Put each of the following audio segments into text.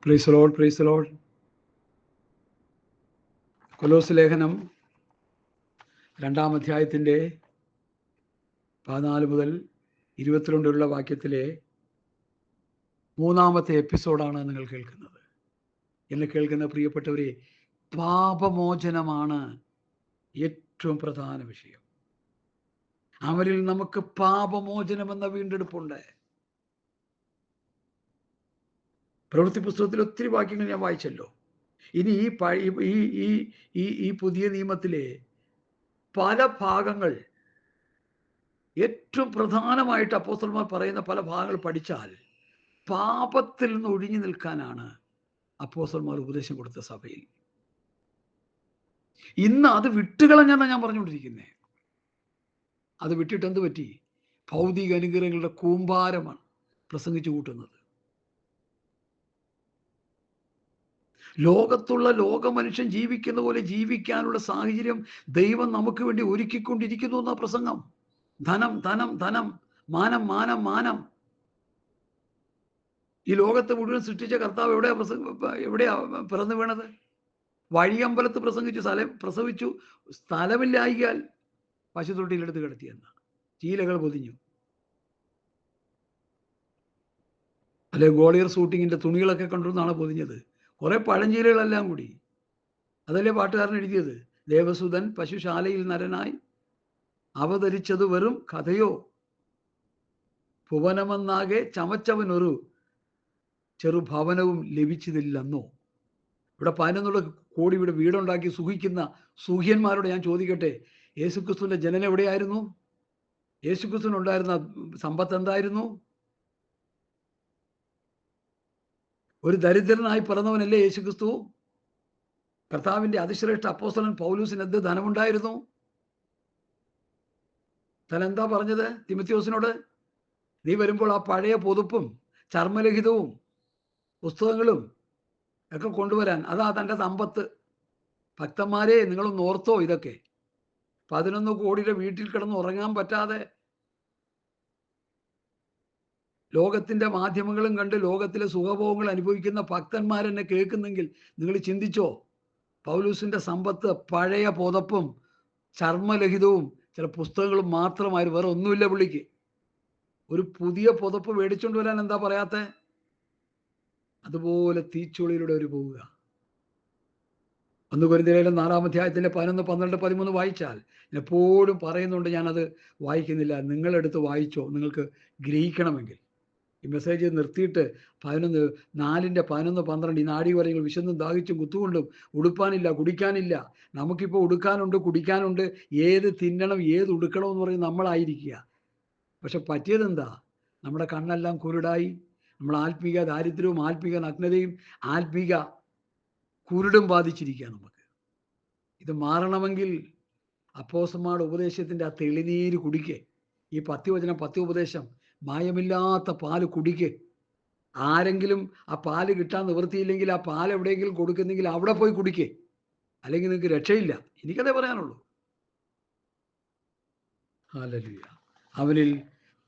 Price Lord, praise Lord. കൊലോസ് ലേഖനം 2-ാം അധ്യായത്തിൻ്റെ 14 മുതൽ 22 വാക്യത്തിലെ 3-ാമത്തെ എപ്പിസോഡാണ് നിങ്ങൾ കേൾക്കുന്നത്. എന്നെ കേൾക്കുന്ന പ്രിയപ്പെട്ടവരെ, പാപമോചനമാണ് ഏറ്റവും പ്രധാന വിഷയം. അവരിൽ നമുക്ക് പാപമോചനം എന്ന വീണ്ടെടുപ്പുണ്ട്. പ്രവൃത്തി പുസ്തകത്തിൽ ഒത്തിരി വാക്യങ്ങൾ ഞാൻ വായിച്ചല്ലോ. ഇനി ഈ പുതിയ നിയമത്തിലെ പല ഭാഗങ്ങൾ, ഏറ്റവും പ്രധാനമായിട്ട് അപ്പോസ്തലന്മാർ പറയുന്ന പല ഭാഗങ്ങൾ പഠിച്ചാൽ പാപത്തിൽ നിന്ന് ഒഴിഞ്ഞു നിൽക്കാനാണ് അപ്പോസ്തലന്മാർ ഉപദേശം കൊടുത്ത സഭയിൽ. ഇന്ന് അത് വിട്ടുകളഞ്ഞാണ് ഞാൻ പറഞ്ഞുകൊണ്ടിരിക്കുന്നത്. അത് വിട്ടിട്ട് എന്ത് പറ്റി? ഭൗതിക അനുഗ്രഹങ്ങളുടെ കൂമ്പാരമാണ് പ്രസംഗിച്ചു കൂട്ടുന്നത്. ലോകത്തുള്ള ലോക മനുഷ്യൻ ജീവിക്കുന്ന പോലെ ജീവിക്കാനുള്ള സാഹചര്യം ദൈവം നമുക്ക് വേണ്ടി ഒരുക്കിക്കൊണ്ടിരിക്കുന്നു എന്ന പ്രസംഗം. ധനം ധനം ധനം, മാനം മാനം മാനം. ഈ ലോകത്തെ മുഴുവൻ സൃഷ്ടിച്ച കർത്താവ് എവിടെയാ പിറന്നു വീണത്? വഴിയമ്പലത്ത് പ്രസവിച്ചു. സ്ഥലമില്ലായികയാൽ പശുത്തൊട്ടിയിലെടുത്ത് കിടത്തിയെന്ന ചീലകൾ പൊതിഞ്ഞു. അല്ലെ, ഗോളിയർ ഷൂട്ടിങ്ങിന്റെ തുണികളൊക്കെ കൊണ്ടുവന്നാണ് പൊതിഞ്ഞത്. കുറെ പഴഞ്ചീലകളെല്ലാം കൂടി. അതല്ലേ പാട്ടുകാരൻ എഴുതിയത്? ദേവസുതൻ പശുശാലയിൽ നരനായി അവതരിച്ചത് വെറും കഥയോ, ഭുവനമെന്നാകെ ചമച്ചവനൊരു ചെറുഭവനവും ലഭിച്ചതില്ലെന്നോ. ഇവിടെ 11 കോടി ഇവിടെ വീടുണ്ടാക്കി സുഖിക്കുന്ന സുഖ്യന്മാരോട് ഞാൻ ചോദിക്കട്ടെ, യേശുക്രിസ്തുവിന്റെ ജനനം എവിടെയായിരുന്നു? യേശുക്രിസ്തുവിനുണ്ടായിരുന്ന സമ്പത്ത് എന്തായിരുന്നു? ഒരു ദരിദ്രനായി പിറന്നവനല്ലേ യേശുക്രിസ്തു? കർത്താവിന്റെ അതിശ്രേഷ്ഠ അപ്പോസ്തലൻ പൗലൂസിന് എന്ത് ധനമുണ്ടായിരുന്നു? താൻ എന്താ പറഞ്ഞത് തിമോഥെയോസിനോട്? നീ വരുമ്പോൾ ആ പഴയ പുതുപ്പും ചർമ്മലിഖിതവും പുസ്തകങ്ങളും ഒക്കെ കൊണ്ടുവരാൻ. അതാ തൻ്റെ സമ്പത്ത്. ഭക്തന്മാരെ, നിങ്ങളൊന്ന് ഓർത്തോ ഇതൊക്കെ. 11 കോടിയുടെ വീട്ടിൽ കിടന്ന് ഉറങ്ങാൻ പറ്റാതെ ലോകത്തിന്റെ മാധ്യമങ്ങളും കണ്ട് ലോകത്തിലെ സുഖഭോഗങ്ങൾ അനുഭവിക്കുന്ന ഭക്തന്മാരെന്നെ കേൾക്കുന്നെങ്കിൽ നിങ്ങൾ ചിന്തിച്ചോ. പൗലൂസിന്റെ സമ്പത്ത് പഴയ പുതപ്പും ചർമ്മലഹിതവും ചില പുസ്തകങ്ങളും മാത്രമായിരുന്നു. വേറെ ഒന്നുമില്ല പുള്ളിക്ക്. ഒരു പുതിയ പുതപ്പ് മേടിച്ചുകൊണ്ട് വരാൻ എന്താ പറയാത്തെ? അതുപോലെ തീച്ചുളിയിലൂടെ ഒരു പോവുക. 1 കൊരിന്ത്യർ 4-ാം അധ്യായത്തിന്റെ 11, 12, 13 വായിച്ചാൽ എപ്പോഴും പറയുന്നുണ്ട്. ഞാനത് വായിക്കുന്നില്ല, നിങ്ങളെടുത്ത് വായിച്ചോ നിങ്ങൾക്ക് ഗ്രഹിക്കണമെങ്കിൽ. ഈ മെസ്സേജ് നിർത്തിയിട്ട് 4-ന്റെ 11, 12 ഈ നാഡീവരങ്ങൾ വിശന്നും ദാഹിച്ചും കുത്തുകൊണ്ടും ഉടുപ്പാനില്ല കുടിക്കാനില്ല. നമുക്കിപ്പോൾ ഉടുക്കാനുണ്ട് കുടിക്കാനുണ്ട്, ഏത് തിന്നണം ഏത് ഉടുക്കണം എന്ന് പറയും നമ്മളായിരിക്കുക. പക്ഷെ പറ്റിയതെന്താ? നമ്മുടെ കണ്ണെല്ലാം കുരുടായി. നമ്മൾ ആത്മീക ദാരിദ്ര്യവും ആത്മീക നഗ്നതയും ആത്മീക കുരുടും ബാധിച്ചിരിക്കുക നമുക്ക്. ഇത് മാറണമെങ്കിൽ അപ്പോസ്തലന്മാരുടെ ഉപദേശത്തിന്റെ ആ തെളിനീര് കുടിക്കേ. ഈ പത്യവചനം, പത്യോപദേശം, മായമില്ലാത്ത പാല് കുടിക്ക്. ആരെങ്കിലും ആ പാല് കിട്ടാൻ നിവൃത്തിയില്ലെങ്കിൽ ആ പാൽ എവിടെയെങ്കിലും കൊടുക്കുന്നെങ്കിൽ അവിടെ പോയി കുടിക്കേ. അല്ലെങ്കിൽ നിങ്ങൾക്ക് രക്ഷയില്ല. എനിക്കതേ പറയാനുള്ളൂ. ഹല്ലേലൂയ. അവനിൽ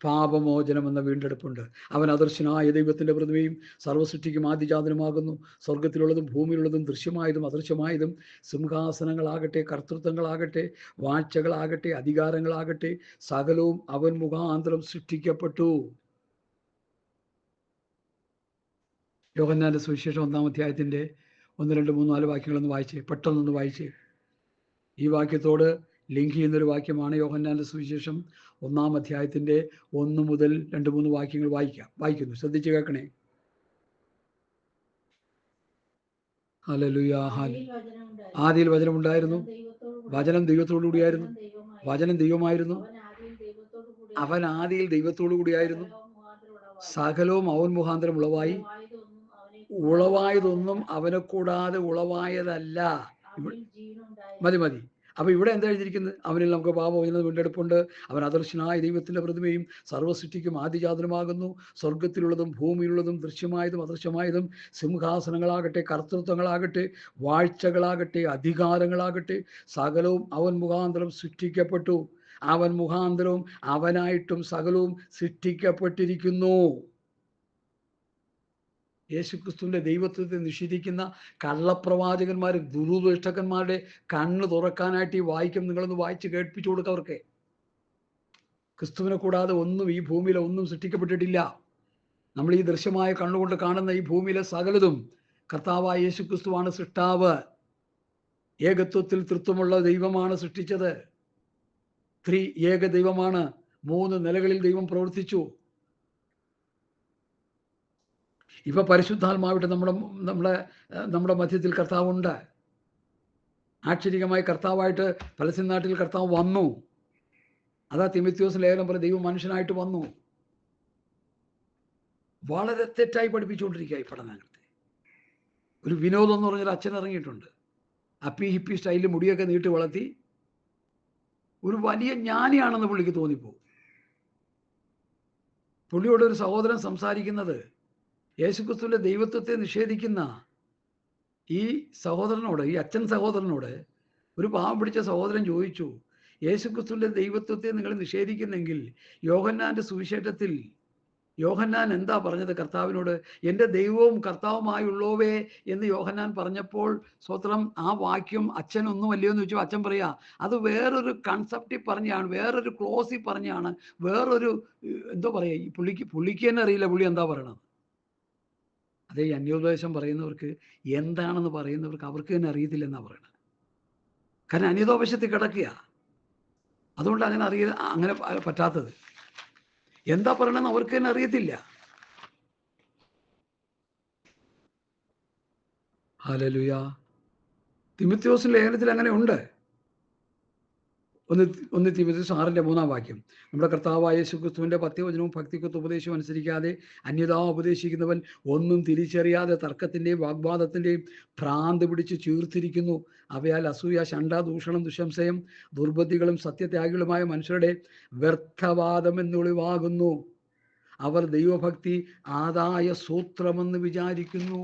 പാപമോചനം എന്ന വീണ്ടെടുപ്പുണ്ട്. അവൻ അദർശനായ ദൈവത്തിന്റെ പ്രതിമയും സർവ്വസൃഷ്ടിക്കും ആദിജാതനുമാകുന്നു. സ്വർഗത്തിലുള്ളതും ഭൂമിയിലുള്ളതും ദൃശ്യമായതും അദൃശ്യമായതും, സിംഹാസനങ്ങളാകട്ടെ, കർത്തൃത്വങ്ങളാകട്ടെ, വാഴ്ചകളാകട്ടെ, അധികാരങ്ങളാകട്ടെ, സകലവും അവൻ മുഖാന്തരം സൃഷ്ടിക്കപ്പെട്ടു. യോഹന്നാന്റെ സുവിശേഷം 1-ാം അധ്യായത്തിന്റെ 1, 2, 3, 4 വാക്യങ്ങളൊന്ന് വായിച്ചേ. പെട്ടെന്നൊന്ന് വായിച്ചേ. ഈ വാക്യത്തോട് ലിങ്ക് ചെയ്യുന്നൊരു വാക്യമാണ് യോഹന്നാന്റെ സുവിശേഷം 1-ാം അധ്യായത്തിന്റെ 1 മുതൽ 2, 3 വാക്യങ്ങൾ വായിക്കുന്നു. ശ്രദ്ധിച്ചു കേൾക്കണേ. ഹല്ലേലൂയ. ആദിയിൽ വചനമുണ്ടായിരുന്നു, വചനം ദൈവത്തോടു കൂടിയായിരുന്നു, വചനം ദൈവമായിരുന്നു, അവൻ ആദിയിൽ ദൈവത്തോടു കൂടിയായിരുന്നു, സകലവും അവൻ മുഖാന്തരം ഉളവായി, ഉളവായതൊന്നും അവനെ കൂടാതെ ഉളവായതല്ല. മതി. അപ്പൊ ഇവിടെ എന്താ എഴുതിയിരിക്കുന്നത്? അവനിൽ നമുക്ക് പാപമോചനം വീണ്ടെടുപ്പുണ്ട്. അവൻ അദർശനായ ദൈവത്തിന്റെ പ്രതിമയും സർവ്വസൃഷ്ടിക്കും ആദിജാതനുമാകുന്നു. സ്വർഗത്തിലുള്ളതും ഭൂമിയിലുള്ളതും ദൃശ്യമായതും അദൃശ്യമായതും, സിംഹാസനങ്ങളാകട്ടെ, കർത്തൃത്വങ്ങളാകട്ടെ, വാഴ്ചകളാകട്ടെ, അധികാരങ്ങളാകട്ടെ, സകലവും അവൻ മുഖാന്തരം സൃഷ്ടിക്കപ്പെട്ടു. അവൻ മുഖാന്തരവും അവനായിട്ടും സകലവും സൃഷ്ടിക്കപ്പെട്ടിരിക്കുന്നു. യേശുക്രിസ്തുവിന്റെ ദൈവത്വത്തെ നിഷേധിക്കുന്ന കള്ളപ്രവാചകന്മാർ, ദുരുപദേഷ്ടകന്മാരുടെ കണ്ണ് തുറക്കാനായിട്ട് ഈ വായിക്കും. നിങ്ങളൊന്ന് വായിച്ച് കേൾപ്പിച്ചു കൊടുക്കവർക്ക്. ക്രിസ്തുവിനെ കൂടാതെ ഒന്നും ഈ ഭൂമിയിലെ ഒന്നും സൃഷ്ടിക്കപ്പെട്ടിട്ടില്ല. നമ്മൾ ഈ ദൃശ്യമായ കണ്ണുകൊണ്ട് കാണുന്ന ഈ ഭൂമിയിലെ സകലതും കർത്താവായ യേശു ക്രിസ്തുവാണ് സൃഷ്ടാവ്. ഏകത്വത്തിൽ തൃത്വമുള്ള ദൈവമാണ് സൃഷ്ടിച്ചത്. ഏക ദൈവമാണ്. 3 നിലകളിൽ ദൈവം പ്രവർത്തിച്ചു. ഇപ്പൊ പരിശുദ്ധാത്മാവിട്ട് നമ്മുടെ മധ്യത്തിൽ കർത്താവുണ്ട്. ആക്ഷരികമായി കർത്താവായിട്ട് പലസ്തീൻ നാട്ടിൽ കർത്താവ് വന്നു. അതാ തിമോഥെയോസ് ലേഖനം പോലെ ദൈവം മനുഷ്യനായിട്ട് വന്നു. വളരെ തെറ്റായി പഠിപ്പിച്ചുകൊണ്ടിരിക്കുക ഈ പഠനങ്ങളെ. ഒരു വിനോദം എന്ന് പറഞ്ഞാൽ അച്ഛൻ ഇറങ്ങിയിട്ടുണ്ട്. അപ്പി ഹിപ്പി സ്റ്റൈലിൽ മുടിയൊക്കെ നീട്ടി വളർത്തി ഒരു വലിയ ജ്ഞാനിയാണെന്ന് പുള്ളിക്ക് തോന്നിപ്പോകും. പുള്ളിയോട് ഒരു സഹോദരൻ സംസാരിക്കുന്നത് യേശുക്രിസ്തുവിന്റെ ദൈവത്വത്തെ നിഷേധിക്കുന്ന ഈ സഹോദരനോട്, ഈ അച്ഛൻ സഹോദരനോട് ഒരു പാവം പിടിച്ച സഹോദരൻ ചോദിച്ചു, യേശുക്രിസ്തുവിന്റെ ദൈവത്വത്തെ നിങ്ങൾ നിഷേധിക്കുന്നെങ്കിൽ യോഹന്നാന്റെ സുവിശേഷത്തിൽ യോഹന്നാൻ എന്താ പറഞ്ഞത് കർത്താവിനോട്? എൻ്റെ ദൈവവും കർത്താവുമായുള്ളവേ എന്ന് യോഹന്നാൻ പറഞ്ഞപ്പോൾ സ്വത്രം ആ വാക്യം അച്ഛനൊന്നും അല്ലയോ എന്ന് ചോദിച്ചു. അച്ഛൻ പറയാ അത് വേറൊരു കൺസെപ്റ്റിൽ പറഞ്ഞാണ്, വേറൊരു ക്ലോസിൽ പറഞ്ഞാണ്, വേറൊരു എന്തോ പറയാ. ഈ പുള്ളിക്ക് തന്നെ അറിയില്ല പുള്ളി എന്താ പറയണത്. അതേ ഈ അന്യോപദേശം പറയുന്നവർക്ക്, എന്താണെന്ന് പറയുന്നവർക്ക് അവർക്ക് തന്നെ അറിയത്തില്ലെന്നാ പറയണത്. കാരണം അന്യോപദേശത്തിൽ കിടക്കുക. അതുകൊണ്ട് അങ്ങനെ പറ്റാത്തത്. എന്താ പറയണെന്ന് അവർക്ക് തന്നെ അറിയത്തില്ല. ഹല്ലേലൂയ. തിമോഥെയോസ് ലേഖനത്തിൽ അങ്ങനെ ഉണ്ട്. 1 തിമോഥെയോസ് 6:3 നമ്മുടെ കർത്താവായ യേശുക്രിസ്തുവിന്റെ പത്യവചനവും ഭക്തിക്കൊത്ത ഉപദേശവും അനുസരിക്കാതെ അന്യതാ ഉപദേശിക്കുന്നവൻ ഒന്നും തിരിച്ചറിയാതെ തർക്കത്തിന്റെയും വാഗ്വാദത്തിന്റെയും ഭ്രാന്ത് പിടിച്ച് ചീർത്തിരിക്കുന്നു. അവയാൽ അസൂയ, ശണ്ഠ, ദൂഷണം, ദുശംസയം, ദുർബുദ്ധികളും സത്യത്യാഗികളുമായ മനുഷ്യരുടെ വ്യർത്ഥവാദം എന്നൊളിവാകുന്നു. അവർ ദൈവഭക്തി ആദായ സൂത്രമെന്ന് വിചാരിക്കുന്നു.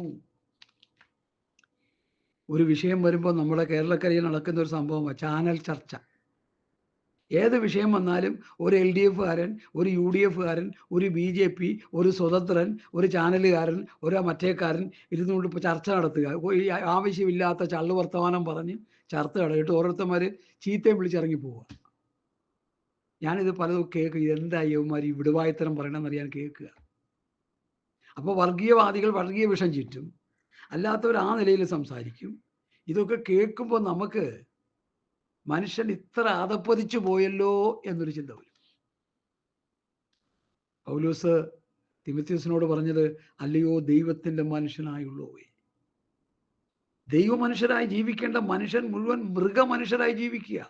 ഒരു വിഷയം വരുമ്പോൾ നമ്മുടെ കേരളക്കരയിൽ നടക്കുന്ന ഒരു സംഭവമാണ് ചാനൽ ചർച്ച. ഏത് വിഷയം വന്നാലും ഒരു LDF-കാരൻ, ഒരു UDF-കാരൻ, ഒരു BJP, ഒരു സ്വതന്ത്രൻ, ഒരു ചാനലുകാരൻ, ഒരു മറ്റേക്കാരൻ ഇരുന്നുകൊണ്ട് ഇപ്പോൾ ചർച്ച നടത്തുക. ഈ ആവശ്യമില്ലാത്ത ചള്ളു വർത്തമാനം പറഞ്ഞ് ചർച്ച നടത്തിയിട്ട് ഓരോരുത്തന്മാർ ചീത്തയും വിളിച്ചിറങ്ങി പോവുക. ഞാനിത് പലതും കേൾക്കും. എന്താ യവന്മാർ ഈ വിടുവായത്തരം പറയണമെന്നറിയാൻ കേൾക്കുക. അപ്പോൾ വർഗീയവാദികൾ വർഗീയ വിഷം ചീറ്റും, അല്ലാത്തവർ ആ നിലയിൽ സംസാരിക്കും. ഇതൊക്കെ കേൾക്കുമ്പോൾ നമുക്ക് മനുഷ്യൻ ഇത്ര അധപ്പതിച്ചു പോയല്ലോ എന്നൊരു ചിന്ത വരും. പൗലോസ് തിമോഥെയോസിനോട് പറഞ്ഞത്, അല്ലയോ ദൈവത്തിന്റെ മനുഷ്യനായുള്ളവേ. ദൈവമനുഷ്യരായി ജീവിക്കേണ്ട മനുഷ്യൻ മുഴുവൻ മൃഗമനുഷ്യരായി ജീവിക്കുക.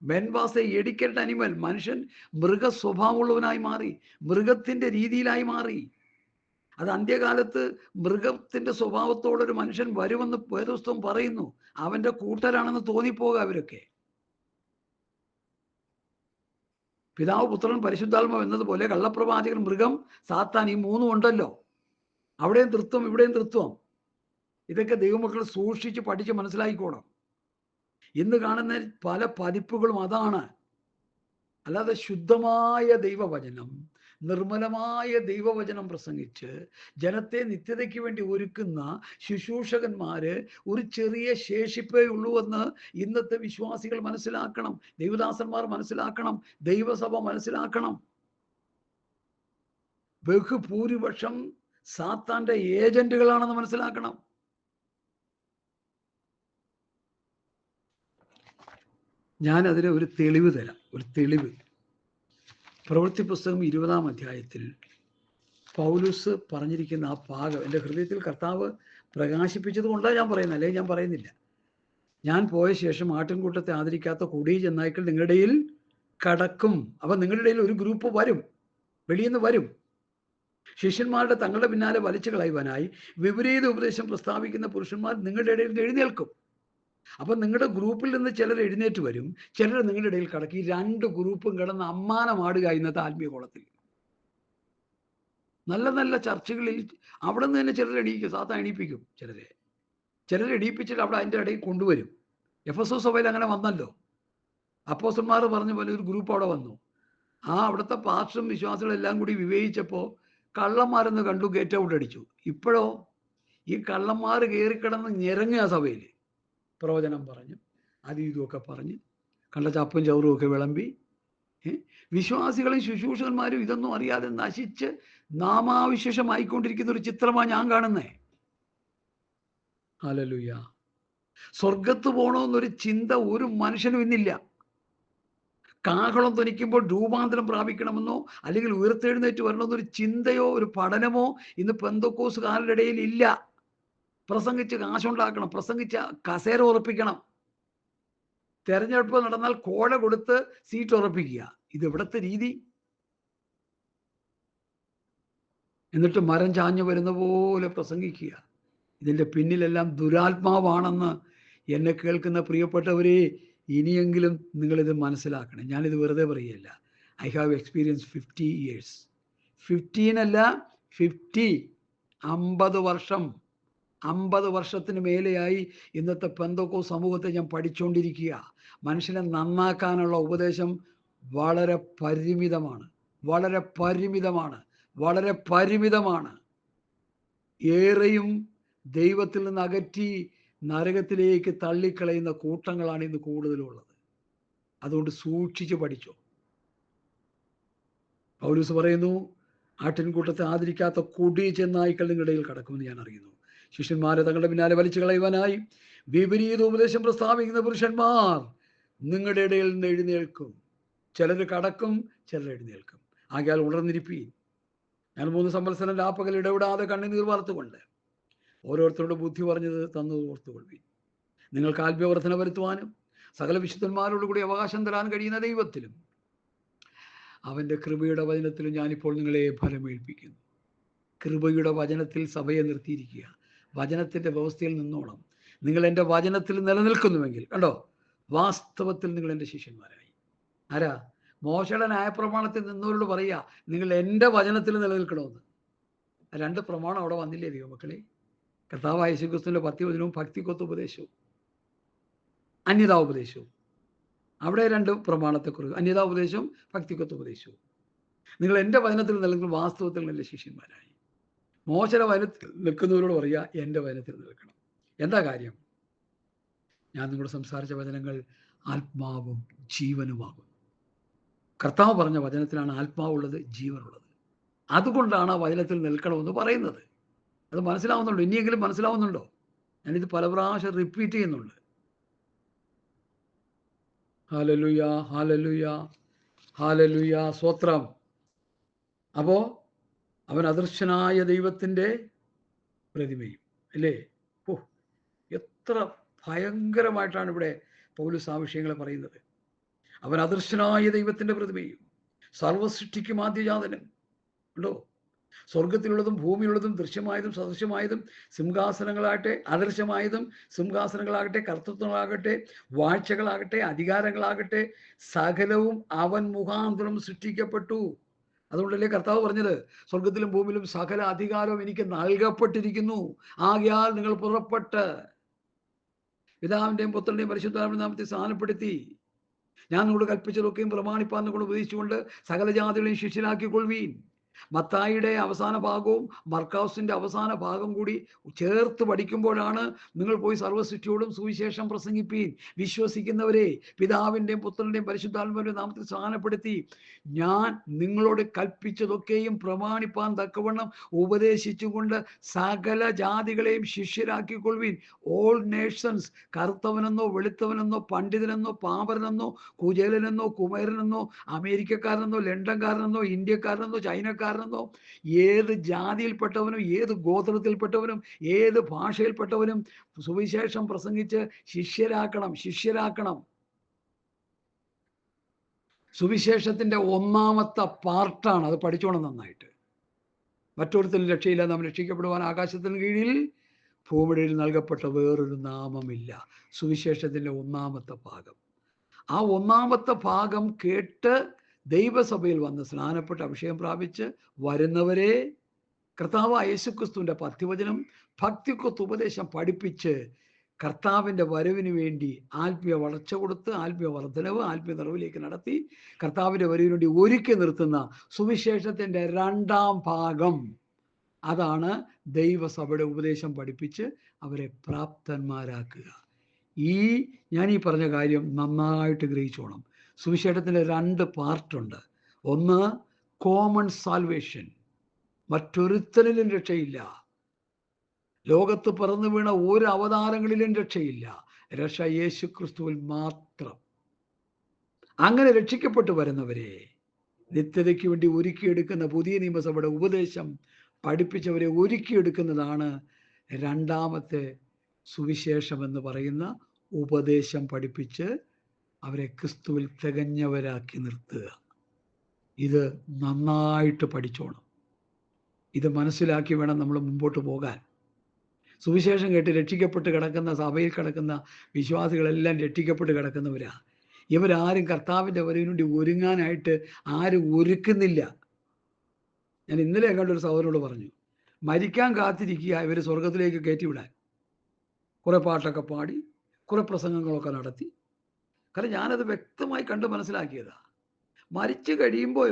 Men was a educated animal. മനുഷ്യൻ മൃഗ സ്വഭാവമുള്ളവനായി മാറി, മൃഗത്തിന്റെ രീതിയിലായി മാറി. അത് അന്ത്യകാലത്ത് മൃഗത്തിന്റെ സ്വഭാവത്തോടൊരു മനുഷ്യൻ വരുമെന്ന് വേദപുസ്തകം പറയുന്നു. അവന്റെ കൂട്ടരാണെന്ന് തോന്നിപ്പോകുക അവരൊക്കെ. പിതാവ്, പുത്രൻ, പരിശുദ്ധാത്മാവ് എന്നതുപോലെ കള്ളപ്രവാചകൻ, മൃഗം, സാത്താൻ, ഈ 3 ഉണ്ടല്ലോ. അവിടെയും തൃത്വം, ഇവിടെയും തൃത്വം. ഇതൊക്കെ ദൈവമക്കൾ സൂക്ഷിച്ച് പഠിച്ച് മനസ്സിലാക്കിക്കോണം. ഇന്ന് കാണുന്ന പല പതിപ്പുകളും അതാണ്. അല്ലാതെ ശുദ്ധമായ ദൈവവചനം, നിർമ്മലമായ ദൈവവചനം പ്രസംഗിച്ച് ജനത്തെ നിത്യതയ്ക്ക് വേണ്ടി ഒരുക്കുന്ന ശുശ്രൂഷകന്മാര് ഒരു ചെറിയ ശേഷിപ്പേ ഉള്ളൂ എന്ന് ഇന്നത്തെ വിശ്വാസികൾ മനസ്സിലാക്കണം. ദൈവദാസന്മാർ മനസ്സിലാക്കണം. ദൈവസഭ മനസ്സിലാക്കണം. ബഹുഭൂരിപക്ഷം സാത്താന്റെ ഏജന്റുകളാണെന്ന് മനസ്സിലാക്കണം. ഞാൻ അതിന് ഒരു തെളിവ് തരാം. ഒരു തെളിവ്. പ്രവൃത്തി പുസ്തകം 20-ാം അധ്യായത്തിൽ പൗലോസ് പറഞ്ഞിരിക്കുന്ന ആ ഭാഗം എൻ്റെ ഹൃദയത്തിൽ കർത്താവ് പ്രകാശിപ്പിച്ചത് കൊണ്ടാണ് ഞാൻ പറയുന്നത്, അല്ലെങ്കിൽ ഞാൻ പറയുന്നില്ല. ഞാൻ പോയ ശേഷം ആട്ടിൻകൂട്ടത്തെ ആദരിക്കാത്ത കൊടിയ ചെന്നായ്ക്കൾ നിങ്ങളുടെ ഇടയിൽ കടക്കും. അപ്പൊ നിങ്ങളുടെ ഇടയിൽ ഒരു ഗ്രൂപ്പ് വരും, വെളിയിൽ നിന്ന് വരും. ശിഷ്യന്മാരുടെ തങ്ങളുടെ പിന്നാലെ വലിച്ചു കളയുവാനായി വിപരീത ഉപദേശം പ്രസ്താവിക്കുന്ന പുരുഷന്മാർ നിങ്ങളുടെ ഇടയിൽ നിന്ന് എഴുന്നേൽക്കും. അപ്പൊ നിങ്ങളുടെ ഗ്രൂപ്പിൽ നിന്ന് ചിലർ എഴുന്നേറ്റ് വരും, ചിലർ നിങ്ങളുടെ ഇടയിൽ കടക്കി. 2 ഗ്രൂപ്പും കിടന്ന് അമ്മാനമാടുക ഇന്നത്തെ ആത്മീയ കോളത്തിൽ. നല്ല നല്ല ചർച്ചകളിൽ അവിടെ നിന്ന് തന്നെ ചിലർ എണീക്കും, സാത്താൻ എണീപ്പിക്കും. ചിലരെ എണീപ്പിച്ചിട്ട് അവിടെ അതിൻ്റെ ഇടയിൽ കൊണ്ടുവരും. എഫെസോസ് സഭയിൽ അങ്ങനെ വന്നല്ലോ. അപ്പോസ്തലന്മാർ പറഞ്ഞ പോലെ ഒരു ഗ്രൂപ്പ് അവിടെ വന്നു. അവിടുത്തെ പാസ്റ്ററും വിശ്വാസികളും എല്ലാം കൂടി വിവേചിച്ചപ്പോൾ കള്ളന്മാരെന്ന് കണ്ടു, ഗേറ്റ് ഔട്ട് അടിച്ചു. ഇപ്പോഴോ ഈ കള്ളന്മാർ കയറിക്കിടന്ന് ഞെരങ്ങുക സഭയിൽ. പ്രവചനം പറഞ്ഞു, അത് ഇതുമൊക്കെ പറഞ്ഞ് കണ്ട ചപ്പും ചവറും ഒക്കെ വിളമ്പി വിശ്വാസികളും ശുശ്രൂഷകന്മാരും ഇതൊന്നും അറിയാതെ നശിച്ച് നാമാവിശേഷമായിക്കൊണ്ടിരിക്കുന്ന ഒരു ചിത്രമാണ് ഞാൻ കാണുന്നേ. ഹല്ലേലൂയ. സ്വർഗത്ത് പോകണമെന്നൊരു ചിന്ത ഒരു മനുഷ്യനും ഇന്നില്ല. കാഹളം ധ്വനിക്കുമ്പോൾ രൂപാന്തരം പ്രാപിക്കണമെന്നോ അല്ലെങ്കിൽ ഉയർത്തെഴുന്നേറ്റ് വരണമെന്നൊരു ചിന്തയോ ഒരു പഠനമോ ഇന്ന് പെന്തക്കോസ്തുകാരുടെ ഇടയിൽ ഇല്ല. പ്രസംഗിച്ച് കാശുണ്ടാക്കണം, പ്രസംഗിച്ച് കസേര ഉറപ്പിക്കണം, തെരഞ്ഞെടുപ്പ് നടന്നാൽ കോഴ കൊടുത്ത് സീറ്റ് ഉറപ്പിക്കുക. ഇത് എവിടത്തെ രീതി? എന്നിട്ട് മരം ചാഞ്ഞു വരുന്ന പോലെ പ്രസംഗിക്കുക. ഇതിൻ്റെ പിന്നിലെല്ലാം ദുരാത്മാവാണെന്ന് എന്നെ കേൾക്കുന്ന പ്രിയപ്പെട്ടവരെ, ഇനിയെങ്കിലും നിങ്ങളിത് മനസ്സിലാക്കണം. ഞാനിത് വെറുതെ പറയുകയല്ല. I have experience 50 years. 15 അല്ല, 50, 50 വർഷം, 50 വർഷത്തിന് മേലെയായി ഇന്നത്തെ പെന്തക്കോസ്ത് സമൂഹത്തെ ഞാൻ പഠിച്ചുകൊണ്ടിരിക്കുക. മനുഷ്യനെ നന്നാക്കാനുള്ള ഉപദേശം വളരെ പരിമിതമാണ്, വളരെ പരിമിതമാണ്, വളരെ പരിമിതമാണ്. ഏറെയും ദൈവത്തിൽ നിന്ന് അകറ്റി നരകത്തിലേക്ക് തള്ളിക്കളയുന്ന കൂട്ടങ്ങളാണ് ഇന്ന് കൂടുതലുള്ളത്. അതുകൊണ്ട് സൂക്ഷിച്ച് പഠിച്ചോ. പൗലോസ് പറയുന്നു, ആട്ടിൻകൂട്ടത്തെ ആദരിക്കാത്ത കൊടിയ ചെന്നായ്ക്കൾ നിങ്ങളുടെ ഇടയിൽ കടക്കുമെന്ന് ഞാൻ അറിയുന്നു. ശിഷ്യന്മാരെ തങ്ങളുടെ പിന്നാലെ വലിച്ചു കളയുവാനായി വിപരീത ഉപദേശം പ്രസ്താവിക്കുന്ന പുരുഷന്മാർ നിങ്ങളുടെ ഇടയിൽ നിന്ന് എഴുന്നേൽക്കും. ചിലർ കടക്കും, ചിലർ എഴുന്നേൽക്കും. ആകയാൽ ഉണർന്നിരിപ്പീൻ. ഞാൻ 3 സംവത്സരം രാപ്പകൽ ഇടപെടാതെ കണ്ണുനീർ വാർത്തുകൊണ്ട് ഓരോരുത്തരോട് ബുദ്ധി പറഞ്ഞത് തന്നത് ഓർത്തുകൊള്ളുവീൻ. നിങ്ങൾക്ക് ആത്മീയവർദ്ധന വരുത്തുവാനും സകല വിശുദ്ധന്മാരോട് കൂടി അവകാശം തരാൻ കഴിയുന്ന ദൈവത്തിലും അവൻ്റെ കൃപയുടെ വചനത്തിലും ഞാനിപ്പോൾ നിങ്ങളെ ഫലമേൽപ്പിക്കുന്നു. കൃപയുടെ വചനത്തിൽ സഭയെ നിർത്തിയിരിക്കുക. വചനത്തിൻ്റെ വ്യവസ്ഥയിൽ നിന്നോണം. നിങ്ങൾ എൻ്റെ വചനത്തിൽ നിലനിൽക്കുന്നുവെങ്കിൽ, കണ്ടോ, വാസ്തവത്തിൽ നിങ്ങൾ എൻ്റെ ശിഷ്യന്മാരായി. ആരാ? മോശയുടെ ന്യായപ്രമാണത്തിൽ നിന്നവരോട് പറയുക, നിങ്ങൾ എൻ്റെ വചനത്തിൽ നിലനിൽക്കണമെന്ന്. 2 പ്രമാണം അവിടെ വന്നില്ലേ ദൈവമക്കളെ? കർത്താവായ യേശുക്രിസ്തുവിന്റെ പത്യവചനവും ഭക്തിക്കൊത്ത ഉപദേശവും അന്യതാ ഉപദേശവും. അവിടെ 2 പ്രമാണത്തെക്കുറിച്ച്, അന്യതാ ഉപദേശവും ഭക്തിക്കൊത്ത ഉപദേശവും. നിങ്ങൾ എൻ്റെ വചനത്തിൽ നിൽക്കുന്ന വാസ്തവത്തിൽ നല്ല ശിഷ്യന്മാരായി. മോശയുടെ വചനത്തിൽ നിൽക്കുന്നവരോട് പറയുക, എൻ്റെ വചനത്തിൽ നിൽക്കണം. എന്താ കാര്യം? ഞാൻ നിങ്ങളോട് സംസാരിച്ച വചനങ്ങൾ ആത്മാവും ജീവനുമാകും. കർത്താവ് പറഞ്ഞ വചനത്തിലാണ് ആത്മാവുള്ളത്, ജീവനുള്ളത്. അതുകൊണ്ടാണ് ആ വചനത്തിൽ നിൽക്കണമെന്ന് പറയുന്നത്. അത് മനസ്സിലാവുന്നുണ്ടോ? ഇനിയെങ്കിലും മനസ്സിലാവുന്നുണ്ടോ? ഞാനിത് പല പ്രാവശ്യം റിപ്പീറ്റ് ചെയ്യുന്നുണ്ട്. ഹല്ലേലൂയ, ഹല്ലേലൂയ, ഹല്ലേലൂയ, സ്തോത്രം. അപ്പോ അവൻ അദൃശ്യനായ ദൈവത്തിൻ്റെ പ്രതിമയും, അല്ലേ? ഓ, എത്ര ഭയങ്കരമായിട്ടാണ് ഇവിടെ പൗലോസ് ആ വിഷയങ്ങളെ പറയുന്നത്. അവൻ അദൃശ്യനായ ദൈവത്തിൻ്റെ പ്രതിമയും സർവസൃഷ്ടിക്കും ആദ്യജാതനും. ഉണ്ടോ? സ്വർഗത്തിലുള്ളതും ഭൂമിയിലുള്ളതും ദൃശ്യമായതും സദൃശ്യമായതും സിംഹാസനങ്ങളാകട്ടെ, അദൃശ്യമായതും സിംഹാസനങ്ങളാകട്ടെ, കർത്തൃത്വങ്ങളാകട്ടെ, വാഴ്ചകളാകട്ടെ, അധികാരങ്ങളാകട്ടെ, സകലവും അവൻ മുഖാന്തരം സൃഷ്ടിക്കപ്പെട്ടു. അതുകൊണ്ടല്ലേ കർത്താവ് പറഞ്ഞത്, സ്വർഗത്തിലും ഭൂമിയിലും സകല അധികാരവും എനിക്ക് നൽകപ്പെട്ടിരിക്കുന്നു. ആകയാൽ നിങ്ങൾ പുറപ്പെട്ട് പിതാവിൻ്റെയും പുത്രൻ്റെയും പരിശുദ്ധാത്മാവിന്റെ നാമത്തിൽ സ്ഥാനപ്പെടുത്തി ഞാൻ നിങ്ങളോട് കൽപ്പിച്ചതൊക്കെയും പ്രമാണിപ്പാൻ നിങ്ങളോട് ഉപദേശിച്ചുകൊണ്ട് സകല ജാതികളെയും ശിഷ്യരാക്കിക്കൊള്ളുവീൻ. മത്തായിയുടെ അവസാന ഭാഗവും മർക്കോസിന്റെ അവസാന ഭാഗം കൂടി ചേർത്ത് പഠിക്കുമ്പോഴാണ് നിങ്ങൾ പോയി സർവ്വസൃഷ്ടിയോടും സുവിശേഷം പ്രസംഗിപ്പീൻ. വിശ്വസിക്കുന്നവരെ പിതാവിൻ്റെയും പുത്രൻ്റെയും പരിശുദ്ധാത്മാവിൻ്റെയും നാമത്തിൽ സ്ഥാനപ്പെടുത്തി ഞാൻ നിങ്ങളോട് കൽപ്പിച്ചതൊക്കെയും പ്രമാണിപ്പാൻ തക്കവണ്ണം ഉപദേശിച്ചുകൊണ്ട് സകല ജാതികളെയും ശിഷ്യരാക്കിക്കൊള്ളുവീൻ. ഓൾ നേഷൻസ്, കറുത്തവനെന്നോ വെളുത്തവനെന്നോ പണ്ഡിതനെന്നോ പാമരനെന്നോ കുചേലനെന്നോ കുമേരനെന്നോ അമേരിക്കക്കാരനെന്നോ ലണ്ടൻകാരനെന്നോ ഇന്ത്യക്കാരനെന്നോ ചൈനക്കാരനെന്നോ ഏത് ജാതിയിൽപ്പെട്ടവനും ഏത് ഗോത്രത്തിൽപ്പെട്ടവനും ഏത് ഭാഷയിൽപ്പെട്ടവനും സുവിശേഷം പ്രസംഗിച്ച് ശിഷ്യരാക്കണം. സുവിശേഷത്തിന്റെ 1ാമത്തെ പാർട്ടാണ് അത്. പഠിച്ചോണം നന്നായിട്ട്. മറ്റൊരുത്തിനും രക്ഷയില്ല, നാം രക്ഷിക്കപ്പെടുവാൻ ആകാശത്തിന് കീഴിൽ ഭൂമിയിൽ നൽകപ്പെട്ട വേറൊരു നാമമില്ല. സുവിശേഷത്തിന്റെ 1ാമത്തെ ഭാഗം. ആ 1ാമത്തെ ഭാഗം കേട്ട് ദൈവസഭയിൽ വന്ന് സ്നാനപ്പെട്ട് അഭിഷേകം പ്രാപിച്ച് വരുന്നവരെ കർത്താവ് യേശുക്രിസ്തുവിന്റെ പത്യവചനം ഭക്തിക്കൊത്ത് ഉപദേശം പഠിപ്പിച്ച് കർത്താവിൻ്റെ വരവിന് വേണ്ടി ആത്മീയ വളർച്ച കൊടുത്ത് ആത്മീയ വർധനവ് ആത്മീയ നിറവിലേക്ക് നടത്തി കർത്താവിൻ്റെ വരവിന് വേണ്ടി ഒരുക്കി നിർത്തുന്ന സുവിശേഷത്തിൻ്റെ 2ാം ഭാഗം. അതാണ് ദൈവസഭയുടെ ഉപദേശം പഠിപ്പിച്ച് അവരെ പ്രാപ്തന്മാരാക്കുക. ഞാൻ ഈ പറഞ്ഞ കാര്യം നന്നായിട്ട് ഗ്രഹിച്ചോണം. സുവിശേഷത്തിൻ്റെ 2 പാർട്ടുണ്ട്. ഒന്ന് കോമൺ സാൽവേഷൻ, മറ്റൊരുത്തരിലും രക്ഷയില്ല. ലോകത്ത് പിറന്നു വീണ ഒരു അവതാരങ്ങളിലും രക്ഷയില്ല. രക്ഷ യേശു ക്രിസ്തുവിൽ മാത്രം. അങ്ങനെ രക്ഷിക്കപ്പെട്ടു വരുന്നവരെ നിത്യതയ്ക്ക് വേണ്ടി ഒരുക്കിയെടുക്കുന്ന പുതിയ നിയമസഭയുടെ ഉപദേശം പഠിപ്പിച്ചവരെ ഒരുക്കിയെടുക്കുന്നതാണ് രണ്ടാമത്തെ സുവിശേഷം എന്ന് പറയുന്ന ഉപദേശം പഠിപ്പിച്ച് അവരെ ക്രിസ്തുവിൽ തികഞ്ഞവരാക്കി നിർത്തുക. ഇത് നന്നായിട്ട് പഠിച്ചോണം. ഇത് മനസ്സിലാക്കി വേണം നമ്മൾ മുമ്പോട്ട് പോകാൻ. സുവിശേഷം കേട്ട് രക്ഷിക്കപ്പെട്ട് കിടക്കുന്ന, സഭയിൽ കിടക്കുന്ന വിശ്വാസികളെല്ലാം രക്ഷിക്കപ്പെട്ട് കിടക്കുന്നവരാ. ഇവരാരും കർത്താവിൻ്റെ വരവിന് വേണ്ടി ഒരുങ്ങാനായിട്ട് ആരും ഒരുക്കുന്നില്ല. ഞാൻ ഇന്നലെ കണ്ടൊരു സഹോദരനോട് പറഞ്ഞു, മരിക്കാൻ കാത്തിരിക്കുക ഇവർ സ്വർഗത്തിലേക്ക് കയറ്റിവിടാൻ. കുറെ പാട്ടൊക്കെ പാടി, കുറെ പ്രസംഗങ്ങളൊക്കെ നടത്തി. കാരണം ഞാനത് വ്യക്തമായി കണ്ട് മനസ്സിലാക്കിയതാ. മരിച്ചു കഴിയുമ്പോൾ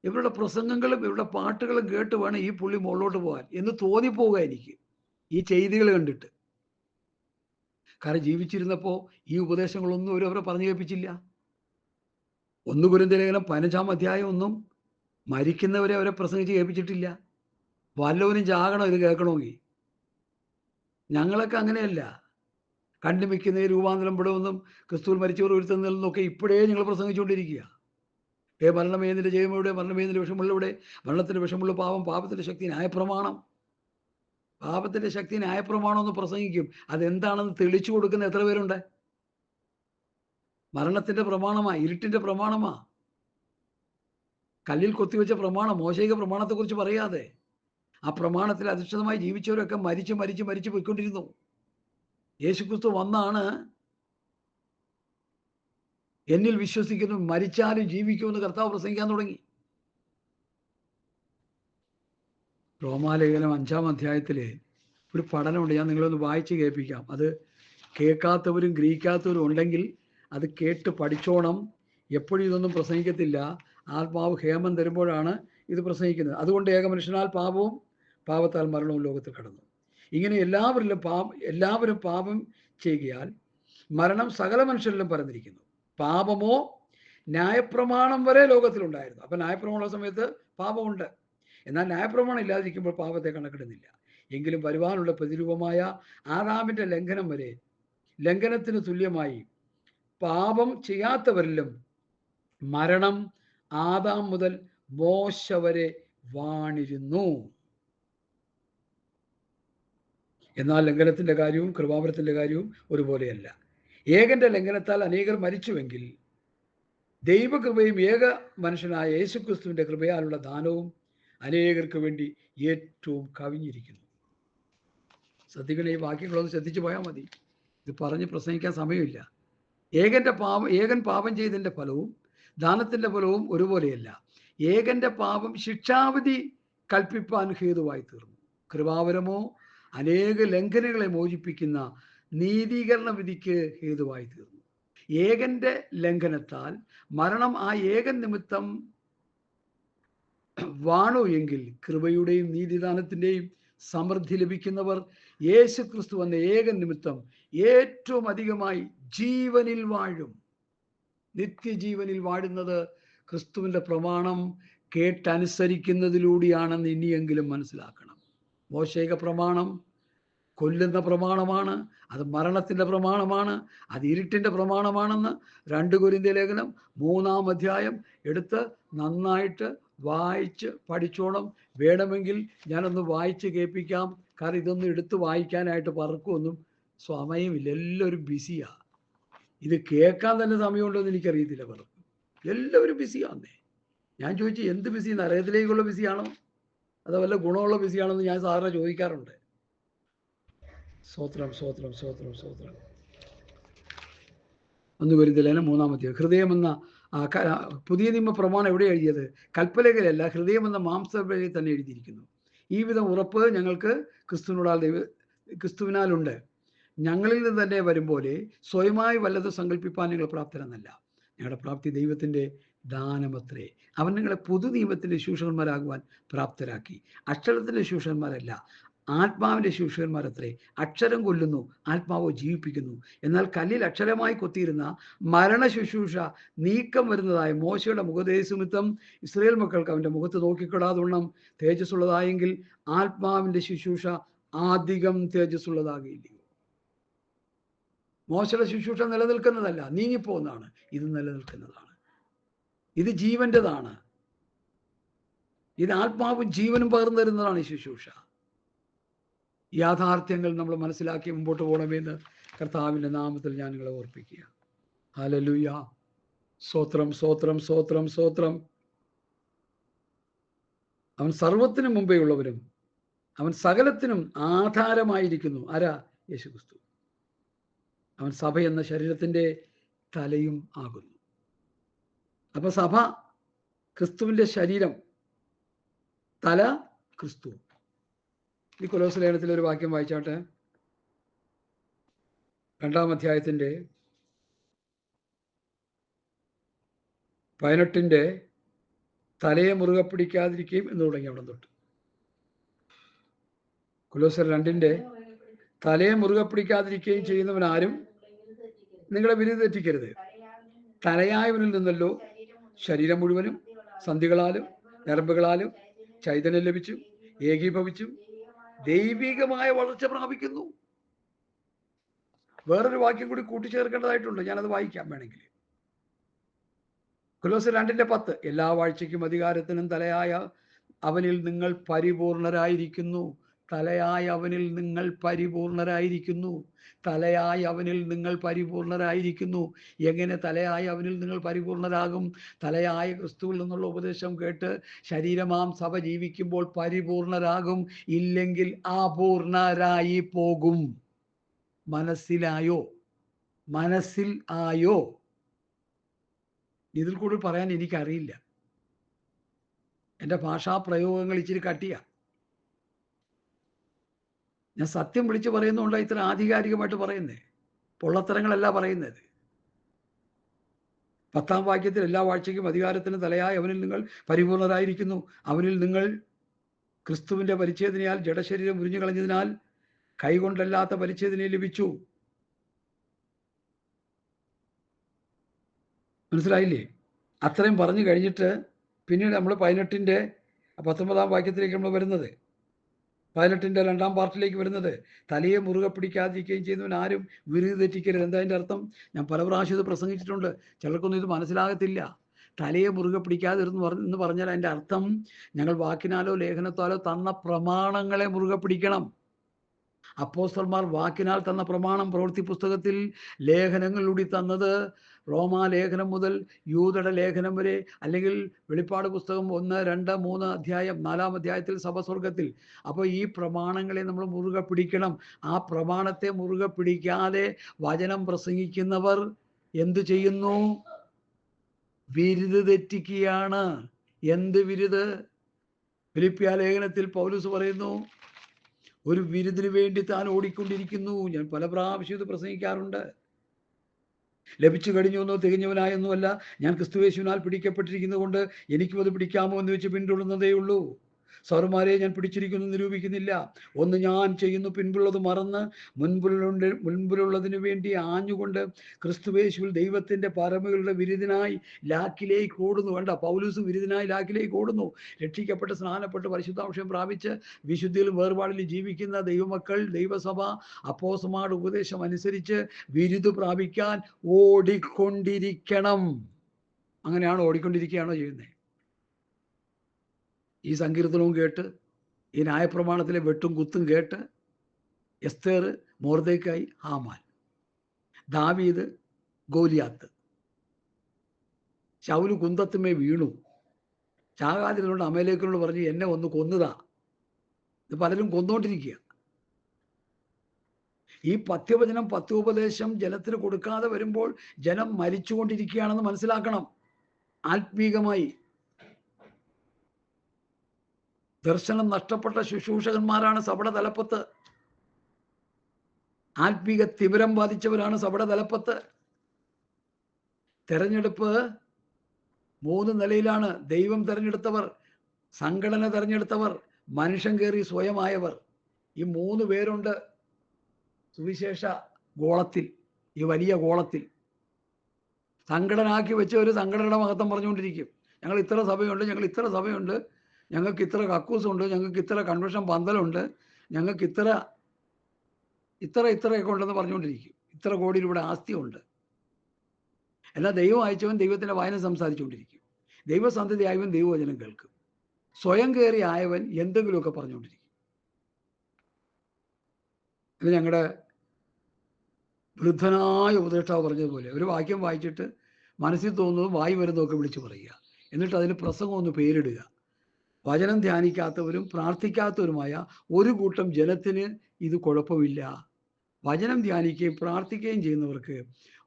ഇവരുടെ പ്രസംഗങ്ങളും ഇവരുടെ പാട്ടുകളും കേട്ട് വേണം ഈ പുള്ളി മുകളിലോട്ട് പോകാൻ എന്ന് തോന്നിപ്പോവുക എനിക്ക്, ഈ ചെയ്തികൾ കണ്ടിട്ട്. കാരണം ജീവിച്ചിരുന്നപ്പോൾ ഈ ഉപദേശങ്ങളൊന്നും അവരെ പറഞ്ഞു കേൾപ്പിച്ചില്ല. 1 കൊരിന്ത്യർ ലേഖനം 15-ാം അധ്യായം ഒന്നും മരിക്കുന്നവരെ അവരെ പ്രസംഗിച്ച് കേൾപ്പിച്ചിട്ടില്ല. വല്ലവനും ചാകണം ഇത് കേൾക്കണമെങ്കിൽ. ഞങ്ങളൊക്കെ അങ്ങനെയല്ല. കണ്ടുമിക്കുന്ന രൂപാന്തരം പെടുമെന്നും ക്രിസ്തുവിൽ മരിച്ചവർ ഉയർത്തെഴുന്നേൽക്കുന്നൊക്കെ ഇപ്പോഴേ ഞങ്ങൾ പ്രസംഗിച്ചുകൊണ്ടിരിക്കുക. മരണമേ നിന്റെ ജയമെവിടെ, മരണമേ നിന്റെ വിഷമുള്ളവിടെ, മരണത്തിന്റെ വിഷമുള്ള പാപം, പാപത്തിന്റെ ശക്തി ന്യായപ്രമാണം. പാപത്തിന്റെ ശക്തി ന്യായപ്രമാണം എന്ന് പ്രസംഗിക്കും. അതെന്താണെന്ന് തെളിച്ചു കൊടുക്കുന്ന എത്ര പേരുണ്ട്? മരണത്തിന്റെ പ്രമാണമാ, ഇരുട്ടിന്റെ പ്രമാണമാ, കല്ലിൽ കൊത്തിവെച്ച പ്രമാണം, മോശയിക പ്രമാണത്തെക്കുറിച്ച് പറയാതെ ആ പ്രമാണത്തിൽ അധിഷ്ഠിതമായി ജീവിച്ചവരൊക്കെ മരിച്ചു പോയിക്കൊണ്ടിരുന്നു. യേശുക്രിസ്തു വന്നാണ് എന്നിൽ വിശ്വസിക്കുന്നു മരിച്ചാലും ജീവിക്കുമെന്ന് കർത്താവ് പ്രസംഗിക്കാൻ തുടങ്ങി. റോമാലേഖനം 5-ാം അധ്യായത്തില് ഒരു പഠനമുണ്ട്. ഞാൻ നിങ്ങളൊന്ന് വായിച്ച് കേൾപ്പിക്കാം. അത് കേൾക്കാത്തവരും ഗ്രഹിക്കാത്തവരും ഉണ്ടെങ്കിൽ അത് കേട്ട് പഠിച്ചോണം. എപ്പോഴും ഇതൊന്നും പ്രസംഗിക്കത്തില്ല. ആത്മാവ് ഹേമം തരുമ്പോഴാണ് ഇത് പ്രസംഗിക്കുന്നത്. അതുകൊണ്ട് ഏകമനുഷ്യനാൽ പാപവും പാപത്താൽ മരണവും ലോകത്തിൽ കടന്നു. ഇങ്ങനെ എല്ലാവരും പാപം ചെയ്യുകയാൽ മരണം സകല മനുഷ്യരിലും പരന്നിരിക്കുന്നു. പാപമോ ന്യായപ്രമാണം വരെ ലോകത്തിലുണ്ടായിരുന്നു. അപ്പം ന്യായപ്രമാണ സമയത്ത് പാപമുണ്ട്. എന്നാൽ ന്യായപ്രമാണം ഇല്ലാതിരിക്കുമ്പോൾ പാപത്തെ കണക്കിടുന്നില്ല. എങ്കിലും വരുവാനുള്ള പ്രതിരൂപമായ ആദാമിന്റെ ലംഘനം വരെ ലംഘനത്തിന് തുല്യമായി പാപം ചെയ്യാത്തവരിലും മരണം ആദാം മുതൽ മോശ വരെ വാണിരുന്നു. എന്നാൽ ലംഘനത്തിന്റെ കാര്യവും കൃപാവരത്തിന്റെ കാര്യവും ഒരുപോലെയല്ല. ഏകന്റെ ലംഘനത്താൽ അനേകർ മരിച്ചുവെങ്കിൽ ദൈവകൃപയും ഏക മനുഷ്യനായ യേശുക്രിസ്തുവിന്റെ കൃപയാലുള്ള ദാനവും അനേകർക്ക് വേണ്ടി ഏറ്റവും കവിഞ്ഞിരിക്കുന്നു. ശ്രദ്ധിക്കണേ, ഈ വാക്യങ്ങളൊന്ന് ശ്രദ്ധിച്ചു പോയാൽ മതി. ഇത് പറഞ്ഞ് പ്രസംഗിക്കാൻ സമയമില്ല. ഏകൻ പാപം ചെയ്തതിന്റെ ഫലവും ദാനത്തിന്റെ ഫലവും ഒരുപോലെയല്ല. ഏകന്റെ പാപം ശിക്ഷാവിധി കൽപ്പിപ്പാൻ ഹേതുവായി തീർന്നു. കൃപാവരമോ അനേക ലംഘനങ്ങളെ മോചിപ്പിക്കുന്ന നീതീകരണ വിധിക്ക് ഹേതുവായി തീർന്നു. ഏകന്റെ ലംഘനത്താൽ മരണം ആ ഏകൻ നിമിത്തം വാണു എങ്കിൽ കൃപയുടെയും നീതിദാനത്തിന്റെയും സമൃദ്ധി ലഭിക്കുന്നവർ യേശു ക്രിസ്തു എന്ന ഏകൻ നിമിത്തം ഏറ്റവും അധികമായി ജീവനിൽ വാഴും. നിത്യജീവനിൽ വാഴുന്നത് ക്രിസ്തുവിന്റെ പ്രമാണം കേട്ടനുസരിക്കുന്നതിലൂടെയാണെന്ന് ഇനിയെങ്കിലും മനസ്സിലാക്കണം. മോശയിക പ്രമാണം കൊല്ലുന്ന പ്രമാണമാണ്, അത് മരണത്തിന്റെ പ്രമാണമാണ്, അത് ഇരുട്ടിന്റെ പ്രമാണമാണെന്ന് 2 കൊരിന്ത്യർ ലേഖനം 3-ാം അധ്യായം എടുത്ത് നന്നായിട്ട് വായിച്ച് പഠിച്ചോണം. വേണമെങ്കിൽ ഞാനൊന്ന് വായിച്ച് കേൾപ്പിക്കാം. കാരണം ഇതൊന്നും എടുത്ത് വായിക്കാനായിട്ട് പലർക്കൊന്നും സമയമില്ല. എല്ലാവരും ബിസിയാ. ഇത് കേൾക്കാൻ തന്നെ സമയമുണ്ടോ എന്ന് എനിക്കറിയത്തില്ല. പലർക്കും എല്ലാവരും ബിസിയാന്നേ. ഞാൻ ചോദിച്ചു, എന്ത് ബിസി? നരകത്തിലേക്കുള്ള ബിസിയാണോ അതോ വല്ല ഗുണമുള്ള ബിസിയാണോ എന്ന് ഞാൻ സാധാരണ ചോദിക്കാറുണ്ട്. സ്തോത്രം സ്തോത്രം സ്തോത്രം സ്തോത്രം. 1 കൊരിന്ത്യർ ലേഖനം 3-ാം അധ്യായം. ഹൃദയമെന്ന പുതിയ നിയമ പ്രമാണം എവിടെ എഴുതിയത്? കൽപ്പലകയിലല്ല, ഹൃദയമെന്ന മാംസത്തിൽ തന്നെ എഴുതിയിരിക്കുന്നു. ഈ വിധം ഉറപ്പ് ഞങ്ങൾക്ക് ക്രിസ്തുവിനാലുണ്ട്. ഞങ്ങളിൽ നിന്ന് തന്നെ വരും പോലെ സ്വയമായി വല്ലതും സങ്കല്പിപ്പാൻ ഞങ്ങൾ പ്രാപ്തരെന്നല്ല. ഞങ്ങളുടെ പ്രാപ്തി ദൈവത്തിൻ്റെ ദാനമത്രേ. അവൻ നിങ്ങളെ പുതു നിയമത്തിൻ്റെ ശുശ്രൂഷകന്മാരാകുവാൻ പ്രാപ്തരാക്കി. അക്ഷരത്തിൻ്റെ ശുശ്രൂഷകന്മാരല്ല, ആത്മാവിൻ്റെ ശുശ്രൂഷകന്മാരത്രേ. അക്ഷരം കൊല്ലുന്നു, ആത്മാവോ ജീവിപ്പിക്കുന്നു. എന്നാൽ കല്ലിൽ അക്ഷരമായി കൊത്തിയിരുന്ന മരണ ശുശ്രൂഷ നീക്കം വരുന്നതായ മോശയുടെ മുഖദേശനിമിത്തം ഇസ്രായേൽ മക്കൾക്ക് അവൻ്റെ മുഖത്ത് നോക്കിക്കൊള്ളാതവണ്ണം തേജസ്സുള്ളതായെങ്കിൽ ആത്മാവിൻ്റെ ശുശ്രൂഷ അധികം തേജസ്സുള്ളതാകില്ല. മോശയുടെ ശുശ്രൂഷ നിലനിൽക്കുന്നതല്ല, നീങ്ങിപ്പോകുന്നതാണ്. ഇത് നിലനിൽക്കുന്നതാണ്. ഇത് ജീവൻ്റെതാണ്. ഇത് ആത്മാവും ജീവനും പകർന്നു തരുന്നതാണ് ഈ ശുശ്രൂഷ. യാഥാർത്ഥ്യങ്ങൾ നമ്മൾ മനസ്സിലാക്കി മുമ്പോട്ട് പോകണമെന്ന് കർത്താവിൻ്റെ നാമത്തിൽ ഞാൻ നിങ്ങളെ ഓർപ്പിക്കുക. ഹല്ലേലൂയ. സ്തോത്രം, സ്തോത്രം, സ്തോത്രം, സ്തോത്രം. അവൻ സർവത്തിനും മുമ്പേ ഉള്ളവരും അവൻ സകലത്തിനും ആധാരമായിരിക്കുന്നു. ആരാ? യേശുക്രിസ്തു. അവൻ സഭ എന്ന ശരീരത്തിൻ്റെ തലയും ആകുന്നു. അപ്പൊ സഭ ക്രിസ്തുവിൻ്റെ ശരീരം, തല ക്രിസ്തു. ഈ കൊലോസ്യ ലേഖനത്തിലെ ഒരു വാക്യം വായിച്ചാട്ടെ. 2-ാം അധ്യായത്തിൻ്റെ 18 തലയെ മുറുകെ പിടിക്കാതിരിക്കുകയും എന്ന് തുടങ്ങി അവിടെ തൊട്ട്. കൊലോസ്യർ 2 തലയെ മുറുകെ പിടിക്കാതിരിക്കുകയും ചെയ്യുന്നവനാരും നിങ്ങളെ വിരുദ്ധ തെറ്റിക്കരുത്. തലയായവനിൽ നിന്നല്ലോ ശരീരം മുഴുവനും സന്ധികളാലും ഞരമ്പുകളാലും ചൈതന്യം ലഭിച്ചും ഏകീഭവിച്ചും ദൈവികമായ വളർച്ച പ്രാപിക്കുന്നു. വേറൊരു വാക്യം കൂടി കൂട്ടിച്ചേർക്കേണ്ടതായിട്ടുണ്ട്, ഞാനത് വായിക്കാം വേണമെങ്കിൽ. കൊലോസ്യർ 2:10 എല്ലാ വാഴ്ചയ്ക്കും അധികാരത്തിനും തലയായ അവനിൽ നിങ്ങൾ പരിപൂർണരായിരിക്കുന്നു. തലയായ അവനിൽ നിങ്ങൾ പരിപൂർണരായിരിക്കുന്നു. തലയായ അവനിൽ നിങ്ങൾ പരിപൂർണരായിരിക്കുന്നു. എങ്ങനെ തലയായ അവനിൽ നിങ്ങൾ പരിപൂർണരാകും? തലയായ ക്രിസ്തുവിൽ നിന്നുള്ള ഉപദേശം കേട്ട് ശരീരമാം സഭ ജീവിക്കുമ്പോൾ പരിപൂർണരാകും. ഇല്ലെങ്കിൽ അപൂർണരായി പോകും. മനസ്സിലായോ? മനസ്സിൽ ആയോ? ഇതിൽ കൂടി പറയാൻ എനിക്കറിയില്ല. എൻ്റെ ഭാഷാപ്രയോഗങ്ങൾ ഇച്ചിരി കട്ടിയാ. ഞാൻ സത്യം വിളിച്ച് പറയുന്നതുകൊണ്ട് ഇത്ര ആധികാരികമായിട്ട് പറയുന്നേ. പൊള്ളത്തരങ്ങളല്ല പറയുന്നത്. 10-ാം വാക്യത്തിൽ എല്ലാ വാഴ്ചയ്ക്കും അധികാരത്തിനും തലയായ അവനിൽ നിങ്ങൾ പരിപൂർണരായിരിക്കുന്നു. അവനിൽ നിങ്ങൾ ക്രിസ്തുവിൻ്റെ പരിച്ഛേദനയാൽ ജഡശരീരം ഉരിഞ്ഞു കളഞ്ഞതിനാൽ കൈകൊണ്ടല്ലാത്ത പരിച്ഛേദന ലഭിച്ചു. മനസ്സിലായില്ലേ? അത്രയും പറഞ്ഞു കഴിഞ്ഞിട്ട് പിന്നീട് നമ്മൾ 18-ന്റെ 19-ാം വാക്യത്തിലേക്ക് നമ്മൾ വരുന്നത്. 18-ന്റെ 2-ാം പാർട്ടിലേക്ക് വരുന്നത്. തലയെ മുറുകെ പിടിക്കാതിരിക്കുകയും ചെയ്യുന്നവൻ ആരും വിരുതി തെറ്റിക്കരുത്. എന്താ അതിൻ്റെ അർത്ഥം? ഞാൻ പല പ്രാവശ്യം ഇത് പ്രസംഗിച്ചിട്ടുണ്ട്. ചിലർക്കൊന്നും ഇത് മനസ്സിലാകത്തില്ല. തലയെ മുറുകെ പിടിക്കാതിരുന്ന് പറഞ്ഞാൽ അതിൻ്റെ അർത്ഥം ഞങ്ങൾ വാക്കിനാലോ ലേഖനത്താലോ തന്ന പ്രമാണങ്ങളെ മുറുകെ പിടിക്കണം. അപ്പോസ്തലന്മാർ വാക്കിനാൽ തന്ന പ്രമാണം പ്രവൃത്തി പുസ്തകത്തിൽ ലേഖനങ്ങളിലൂടെ തന്നത് റോമാലേഖനം മുതൽ യൂദയുടെ ലേഖനം വരെ, അല്ലെങ്കിൽ വെളിപ്പാട് പുസ്തകം 1, 2, 3 അധ്യായം 4-ാം അധ്യായത്തിൽ സഭ സ്വർഗത്തിൽ. അപ്പോൾ ഈ പ്രമാണങ്ങളെ നമ്മൾ മുറുകെ പിടിക്കണം. ആ പ്രമാണത്തെ മുറുകെ പിടിക്കാതെ വചനം പ്രസംഗിക്കുന്നവർ എന്തു ചെയ്യുന്നു? വിരുത് തെറ്റിക്കുകയാണ്. എന്ത് വിരുത്? ഫിലിപ്പിയ ലേഖനത്തിൽ പൗലോസ് പറയുന്നു, ഒരു വിരുദിന് വേണ്ടി താൻ ഓടിക്കൊണ്ടിരിക്കുന്നു. ഞാൻ പല പ്രാവശ്യം ഇത് പ്രസംഗിക്കാറുണ്ട്. ലഭിച്ചു കഴിഞ്ഞൊന്നോ തികഞ്ഞവനായൊന്നുമല്ല ഞാൻ ക്രിസ്തുയേശുവിനാൽ പിടിക്കപ്പെട്ടിരിക്കുന്നത് കൊണ്ട് എനിക്കും അത് പിടിക്കാമോ എന്ന് വെച്ച് പിന്തുടരുന്നതേ ഉള്ളൂ. സൗരന്മാരെ ഞാൻ പിടിച്ചിരിക്കുന്നു നിരൂപിക്കുന്നില്ല. ഒന്ന് ഞാൻ ചെയ്യുന്നു, പിൻപുള്ളത് മറന്ന് മുൻപിലുള്ളതിനു വേണ്ടി ആഞ്ഞുകൊണ്ട് ക്രിസ്തുയേശുവിൽ ദൈവത്തിൻ്റെ പരമകളുടെ വിരുദിനായി ലാക്കിലേക്ക് ഓടുന്നു. വേണ്ട, പൗലോസ് വിരുദിനായി ലാക്കിലേക്ക് ഓടുന്നു. രക്ഷിക്കപ്പെട്ട് സ്നാനപ്പെട്ട് പരിശുദ്ധാംശം പ്രാപിച്ച് വിശുദ്ധിയിലും വേർപാടിലും ജീവിക്കുന്ന ദൈവമക്കൾ, ദൈവസഭ അപ്പോസ്തലന്മാരുടെ ഉപദേശം അനുസരിച്ച് വിരുദ് പ്രാപിക്കാൻ ഓടിക്കൊണ്ടിരിക്കണം. അങ്ങനെയാണോ? ഓടിക്കൊണ്ടിരിക്കുകയാണോ ചെയ്യുന്നത്? ഈ സങ്കീർത്തനവും കേട്ട്, ഈ ന്യായപ്രമാണത്തിലെ വെട്ടും കുത്തും കേട്ട്, എസ്തേർ, മൊർദെഖായി, ഹാമാൻ, ദാവീദ്, ഗോലിയാത്ത്, ശൗല് കുന്തത്തുമേ വീണു, ചാകാതിരുന്നുകൊണ്ട് അമലേക്കിനോട് പറഞ്ഞു എന്നെ ഒന്ന് കൊന്നതാ. ഇത് പലരും കൊന്നുകൊണ്ടിരിക്കുക. ഈ പഥ്യവചനം, പഥ്യോപദേശം ജനത്തിന് കൊടുക്കാതെ വരുമ്പോൾ ജനം മരിച്ചുകൊണ്ടിരിക്കുകയാണെന്ന് മനസ്സിലാക്കണം. ആത്മീകമായി ദർശനം നഷ്ടപ്പെട്ട ശുശ്രൂഷകന്മാരാണ് സഭയുടെ തലപ്പത്ത്. ആത്മീക തിമിരം ബാധിച്ചവരാണ് സഭയുടെ തലപ്പത്ത്. തെരഞ്ഞെടുപ്പ് 3 നിലയിലാണ്: ദൈവം തിരഞ്ഞെടുത്തവർ, സംഘടന തിരഞ്ഞെടുത്തവർ, മനുഷ്യൻ കയറി സ്വയമായവർ. ഈ 3 പേരുണ്ട് സുവിശേഷ ഗോളത്തിൽ, ഈ വലിയ ഗോളത്തിൽ. സംഘടനാക്കി വെച്ച ഒരു സംഘടനയുടെ മഹത്വം പറഞ്ഞുകൊണ്ടിരിക്കും. ഞങ്ങൾ ഇത്ര സഭയുണ്ട്, ഞങ്ങൾ ഇത്ര സഭയുണ്ട്, ഞങ്ങൾക്ക് ഇത്ര കക്കൂസുണ്ട്, ഞങ്ങൾക്ക് ഇത്ര കൺവെൻഷൻ പന്തലുണ്ട്, ഞങ്ങൾക്ക് ഇത്രയൊക്കെ ഉണ്ടെന്ന് പറഞ്ഞുകൊണ്ടിരിക്കും. ഇത്ര കോടി രൂപയുടെ ആസ്തിയുണ്ട്. എന്നാൽ ദൈവം അയച്ചവൻ ദൈവത്തിൻ്റെ വായന സംസാരിച്ചുകൊണ്ടിരിക്കും. ദൈവസന്ധതിയായവൻ ദൈവവചനം കേൾക്കും. സ്വയം കയറി ആയവൻ എന്തെങ്കിലുമൊക്കെ പറഞ്ഞുകൊണ്ടിരിക്കും. ഇത് ഞങ്ങളുടെ വൃദ്ധനായ ഉപദേഷ്ടാവ് പറഞ്ഞതുപോലെ ഒരു വാക്യം വായിച്ചിട്ട് മനസ്സിൽ തോന്നുന്നതും വായി വരുന്നതൊക്കെ വിളിച്ചു പറയുക, എന്നിട്ട് അതിന് പ്രസംഗം ഒന്ന് പേരിടുക. വചനം ധ്യാനിക്കാത്തവരും പ്രാർത്ഥിക്കാത്തവരുമായ ഒരു കൂട്ടം ജനത്തിന് ഇത് കുഴപ്പമില്ല. വചനം ധ്യാനിക്കുകയും പ്രാർത്ഥിക്കുകയും ചെയ്യുന്നവർക്ക്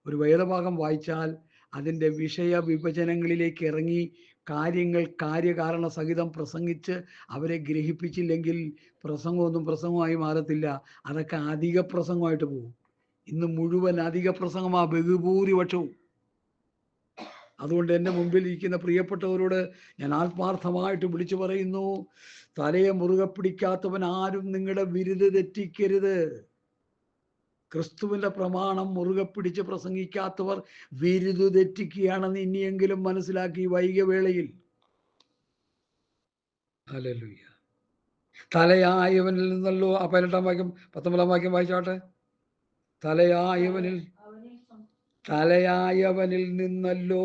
ഒരു വേദഭാഗം വായിച്ചാൽ അതിൻ്റെ വിഷയ വിഭജനങ്ങളിലേക്ക് ഇറങ്ങി കാര്യങ്ങൾ കാര്യകാരണ സഹിതം പ്രസംഗിച്ച് അവരെ ഗ്രഹിപ്പിച്ചില്ലെങ്കിൽ പ്രസംഗമൊന്നും പ്രസംഗമായി മാറത്തില്ല. അതൊക്കെ അധിക പ്രസംഗമായിട്ട് പോകും. ഇന്ന് മുഴുവൻ അധിക പ്രസംഗമാ ബഹുഭൂരിപക്ഷവും. അതുകൊണ്ട് എൻ്റെ മുമ്പിൽ ഇരിക്കുന്ന പ്രിയപ്പെട്ടവരോട് ഞാൻ ആത്മാർത്ഥമായിട്ട് വിളിച്ചു പറയുന്നു, തലയെ മുറുകെ പിടിക്കാത്തവൻ ആരും നിങ്ങളുടെ വിരുത് തെറ്റിക്കരുത്. ക്രിസ്തുവിൻ്റെ പ്രമാണം മുറുകെ പിടിച്ച് പ്രസംഗിക്കാത്തവർ വിരുത് തെറ്റിക്കുകയാണെന്ന് ഇനിയെങ്കിലും മനസ്സിലാക്കി വൈകിയ വേളയിൽ. ഹല്ലേലൂയ. തലയായവനിൽ നിന്നല്ലോ, 18-ാം വാക്യം 19-ാം വാക്യം വായിച്ചാട്ടെ. തലയായവനിൽ നിന്നല്ലോ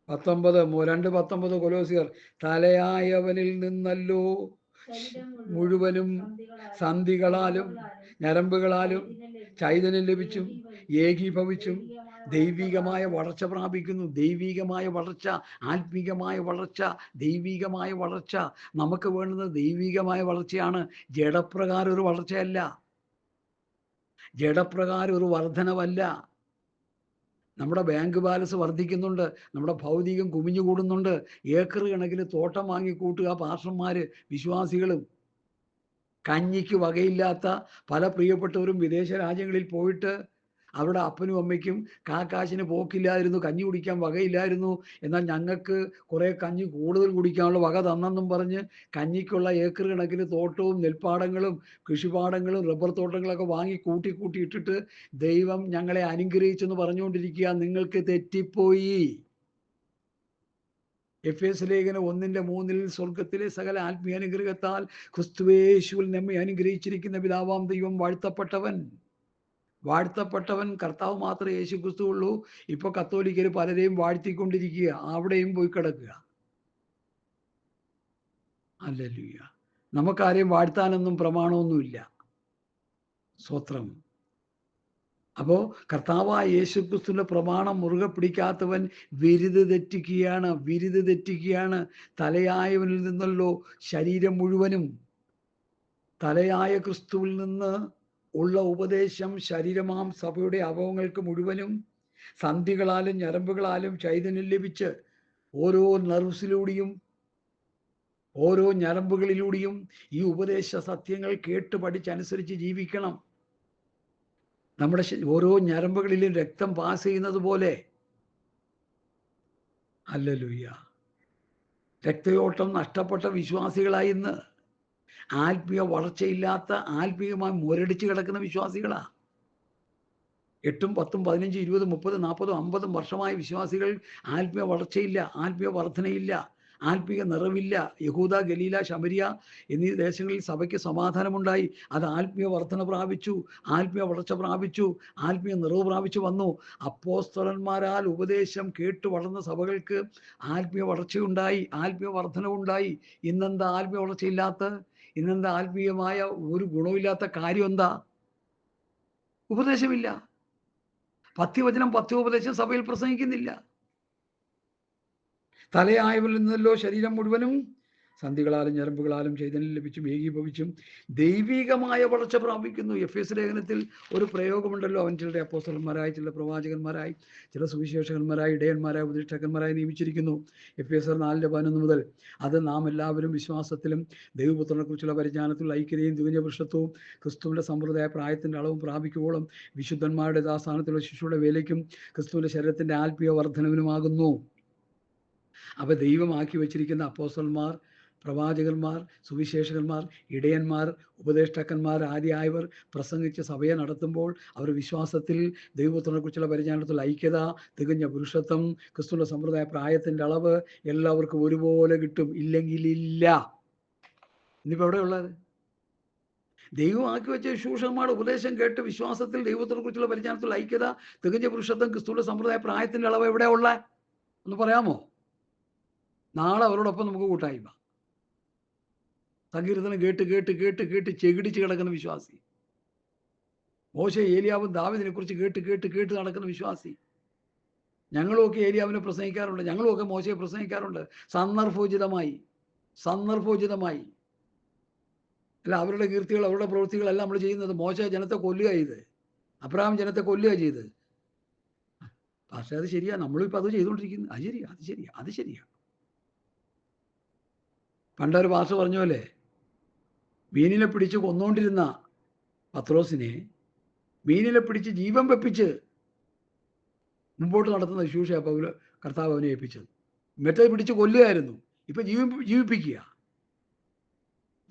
2:19 കൊലോസിയർ. തലയായവനിൽ നിന്നല്ലോ മുഴുവനും സന്ധികളാലും ഞരമ്പുകളാലും ചൈതന്യം ലഭിച്ചും ഏകീഭവിച്ചും ദൈവികമായ വളർച്ച പ്രാപിക്കുന്നു. ദൈവികമായ വളർച്ച, ആത്മീകമായ വളർച്ച, ദൈവികമായ വളർച്ച. നമുക്ക് വേണ്ടുന്നത് ദൈവികമായ വളർച്ചയാണ്. ജഡപ്രകാരം ഒരു വളർച്ചയല്ല, ജഡപ്രകാരം ഒരു വർധനവല്ല. നമ്മുടെ ബാങ്ക് ബാലൻസ് വർദ്ധിക്കുന്നുണ്ട്, നമ്മുടെ ഭൗതികം കുമിഞ്ഞുകൂടുന്നുണ്ട്. ഏക്കർ കണക്കിന് തോട്ടം വാങ്ങിക്കൂട്ടുക പാസ്റ്റർമാർ, വിശ്വാസികളും. കഞ്ഞിക്ക് വകയില്ലാത്ത പല പ്രിയപ്പെട്ടവരും വിദേശ രാജ്യങ്ങളിൽ പോയിട്ട് അവിടെ അപ്പനും അമ്മയ്ക്കും കാശിന് പോക്കില്ലായിരുന്നു, കഞ്ഞി കുടിക്കാൻ വകയില്ലായിരുന്നു. എന്നാൽ ഞങ്ങൾക്ക് കുറേ കഞ്ഞി കൂടുതൽ കുടിക്കാനുള്ള വക തന്നെന്നും പറഞ്ഞ് കഞ്ഞിക്കുള്ള ഏക്കർ കണക്കിന് തോട്ടവും നെൽപ്പാടങ്ങളും കൃഷിപ്പാടങ്ങളും റബ്ബർ തോട്ടങ്ങളൊക്കെ വാങ്ങി കൂട്ടി ഇട്ടിട്ട് ദൈവം ഞങ്ങളെ അനുഗ്രഹിച്ചെന്ന് പറഞ്ഞുകൊണ്ടിരിക്കുക. നിങ്ങൾക്ക് തെറ്റിപ്പോയി. എഫേസ്യ ലേഖനം 1:3 സ്വർഗത്തിലെ സകല ആത്മീയ അനുഗ്രഹത്താൽ ക്രിസ്തുയേശുവിൽ നമ്മെ അനുഗ്രഹിച്ചിരിക്കുന്ന പിതാവാം ദൈവം വാഴ്ത്തപ്പെട്ടവൻ കർത്താവ് മാത്രമേ യേശു ക്രിസ്തു ഉള്ളൂ. ഇപ്പൊ കത്തോലിക്കര് പലരെയും വാഴ്ത്തിക്കൊണ്ടിരിക്കുക, അവിടെയും പോയി കിടക്കുക. ഹല്ലേലൂയ. നമുക്കാരെയും വാഴ്ത്താനൊന്നും പ്രമാണമൊന്നുമില്ല. സ്തോത്രം. അപ്പോൾ കർത്താവായ യേശു ക്രിസ്തുവിന്റെ പ്രമാണം മുറുകെ പിടിക്കാത്തവൻ വിരുത് തെറ്റിക്കുകയാണ്. തലയായവനിൽ നിന്നല്ലോ ശരീരം മുഴുവനും. തലയായ ക്രിസ്തുവിൽ നിന്ന് ഉള്ള ഉപദേശം ശരീരമാം സഭയുടെ അവയവങ്ങൾക്ക് മുഴുവനും സന്ധികളാലും ഞരമ്പുകളാലും ചൈതന്യം ലഭിച്ച് ഓരോ നെർവ്സിലൂടെയും ഓരോ ഞരമ്പുകളിലൂടെയും ഈ ഉപദേശ സത്യങ്ങൾ കേട്ട് പഠിച്ചനുസരിച്ച് ജീവിക്കണം. നമ്മുടെ ഓരോ ഞരമ്പുകളിലും രക്തം പാസ് ചെയ്യുന്നത് പോലെ. ഹല്ലേലൂയ. രക്തയോട്ടം നഷ്ടപ്പെട്ട വിശ്വാസികളായി ഇന്ന് ആത്മീയ വളർച്ചയില്ലാത്ത, ആത്മീയമായി മുരടിച്ച് കിടക്കുന്ന വിശ്വാസികളാ. 8, 10, 15, 20, 30, 40, 50 വർഷമായ വിശ്വാസികൾ ആത്മീയ വളർച്ചയില്ല, ആത്മീയ വർധനയില്ല, ആത്മീയ നിറവില്ല. യഹൂദ, ഗലീല, ശമരിയ എന്നീ ദേശങ്ങളിൽ സഭയ്ക്ക് സമാധാനമുണ്ടായി. അത് ആത്മീയ വർധന പ്രാപിച്ചു, ആത്മീയ വളർച്ച പ്രാപിച്ചു, ആത്മീയ നിറവ് പ്രാപിച്ചു വന്നു. അപ്പോസ്തലന്മാരാൽ ഉപദേശം കേട്ടു വളർന്ന സഭകൾക്ക് ആത്മീയ വളർച്ചയുണ്ടായി, ആത്മീയ വർധനവുണ്ടായി. ഇന്നെന്താ ആത്മീയ വളർച്ചയില്ലാത്ത? ഇന്നെന്താ ആത്മീയമായ ഒരു ഗുണമില്ലാത്ത കാര്യം? എന്താ? ഉപദേശമില്ല. പഥ്യവചനം, പഥ്യോപദേശം സഭയിൽ പ്രസംഗിക്കുന്നില്ല. തലയായവരിൽ നിന്നല്ലോ ശരീരം മുഴുവനും സന്ധികളാലും ഞരമ്പുകളാലും ചൈതന്യം ലഭിച്ചും ഏകീഭവിച്ചും ദൈവികമായ വളർച്ച പ്രാപിക്കുന്നു. എഫേസ് ലേഖനത്തിൽ ഒരു പ്രയോഗമുണ്ടല്ലോ, അവൻ ചിലരുടെ അപ്പോസ്തലന്മാരായി, ചില പ്രവാചകന്മാരായി, ചില സുവിശേഷകന്മാരായി, ഇടയന്മാരായി, ഉപദേഷ്ടാക്കന്മാരായി നിയമിച്ചിരിക്കുന്നു. എഫേസർ 4:11 മുതൽ. അത് നാം എല്ലാവരും വിശ്വാസത്തിലും ദൈവപുത്രനെ കുറിച്ചുള്ള പരിജ്ഞാനത്തിലുള്ള ഐക്യതയും തികഞ്ഞ പുരുഷത്വവും ക്രിസ്തുവിന്റെ സമ്പ്രദായ പ്രായത്തിന്റെ അളവും പ്രാപിക്കുവോളം വിശുദ്ധന്മാരുടെ യഥാസ്ഥാനത്തിലുള്ള ശിശുയുടെ വേലയ്ക്കും ക്രിസ്തുവിന്റെ ശരീരത്തിന്റെ ആത്മീയ വർധനവിനുമാകുന്നു. അപ്പൊ ദൈവമാക്കി വെച്ചിരിക്കുന്ന അപ്പോസ്തലന്മാർ, പ്രവാചകന്മാർ, സുവിശേഷകന്മാർ, ഇടയന്മാർ, ഉപദേഷ്ടാക്കന്മാർ ആദിയായവർ പ്രസംഗിച്ച് സഭയെ നടത്തുമ്പോൾ അവർ വിശ്വാസത്തിൽ ദൈവപുത്രനെ കുറിച്ചുള്ള പരിജ്ഞാനത്തിലുള്ള ഐക്യത, തികഞ്ഞ പുരുഷത്വം, ക്രിസ്തുവിന്റെ സമ്പ്രദായ പ്രായത്തിന്റെ അളവ് എല്ലാവർക്കും ഒരുപോലെ കിട്ടും. ഇല്ലെങ്കിൽ ഇല്ല. ഇന്നിപ്പോ എവിടെയുള്ളത്? ദൈവമാക്കി വെച്ച ശുശ്രൂഷകന്മാരുടെ ഉപദേശം കേട്ട് വിശ്വാസത്തിൽ ദൈവത്തിനെ കുറിച്ചുള്ള പരിജ്ഞാനത്തിലുള്ള ഐക്യത, തികഞ്ഞ പുരുഷത്വം, ക്രിസ്തുവിന്റെ സമ്പ്രദായ പ്രായത്തിന്റെ അളവ് എവിടെയാ ഉള്ളത്? ഒന്ന് പറയാമോ? നാളെ അവരോടൊപ്പം നമുക്ക് കൂട്ടായ്മ. സങ്കീർത്തനം കേട്ട് കേട്ട് കേട്ട് കേട്ട് ചെകിടിച്ച് കിടക്കുന്ന വിശ്വാസി, മോശെ ഏലിയാവും ദാവീദിനെ കുറിച്ച് കേട്ട് കേട്ട് കേട്ട് നടക്കുന്ന വിശ്വാസി. ഞങ്ങളുമൊക്കെ ഏലിയാവിനെ പ്രസംഗിക്കാറുണ്ട്, ഞങ്ങളുമൊക്കെ മോശയെ പ്രസംഗിക്കാറുണ്ട്. സന്ദർഭോചിതമായി അല്ല, അവരുടെ കീർത്തികൾ, അവരുടെ പ്രവൃത്തികളെല്ലാം നമ്മൾ ചെയ്യുന്നത്. മോശ ജനത്തെ കൊല്ലുക ചെയ്ത്, അബ്രഹാം ജനത്തെ കൊല്ലുക ചെയ്ത്. പക്ഷെ അത് ശരിയാ, നമ്മളിപ്പോൾ അത് ചെയ്തുകൊണ്ടിരിക്കുന്നു. അത് ശരിയാ. പണ്ടൊരു പാസ്റ്റർ പറഞ്ഞ പോലെ, മീനിനെ പിടിച്ച് കൊന്നുകൊണ്ടിരുന്ന പത്രോസിനെ മീനിനെ പിടിച്ച് ജീവൻ വെപ്പിച്ച് മുമ്പോട്ട് നടത്തുന്ന ശുശ്രൂഷ കർത്താവ് അവനെ ഏൽപ്പിച്ചത്. മറ്റേ പിടിച്ച് കൊല്ലുകയായിരുന്നു, ഇപ്പൊ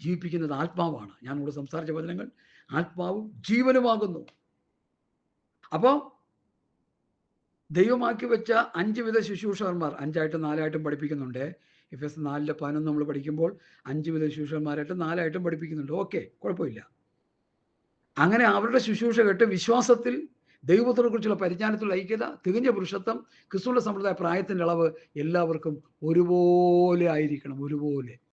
ജീവിപ്പിക്കുന്നത് ആത്മാവാണ്. ഞാൻ ഇവിടെ സംസാരിച്ച വചനങ്ങൾ ആത്മാവും ജീവനുമാകുന്നു. അപ്പോൾ ദൈവമാക്കി വെച്ച 5 വിധ ശുശ്രൂഷകന്മാർ 5ആയിട്ടും 4ആയിട്ടും പഠിപ്പിക്കുന്നുണ്ട്. എഫേസ് 4:11 നമ്മൾ പഠിക്കുമ്പോൾ 5 വിധ ശുശ്രൂഷകന്മാരായിട്ട് 4ആയിട്ടും പഠിപ്പിക്കുന്നുണ്ട്. ഓക്കെ, കുഴപ്പമില്ല. അങ്ങനെ അവരുടെ ശുശ്രൂഷ കേട്ട് വിശ്വാസത്തിൽ ദൈവത്തിനെ കുറിച്ചുള്ള പരിജ്ഞാനത്തിലുള്ള ഐക്യത, തികഞ്ഞ പുരുഷത്വം, ക്രിസ്തുവിന്റെ സമ്പ്രദായ പ്രായത്തിന്റെ അളവ് എല്ലാവർക്കും ഒരുപോലെ ആയിരിക്കണം. ഒരുപോലെ.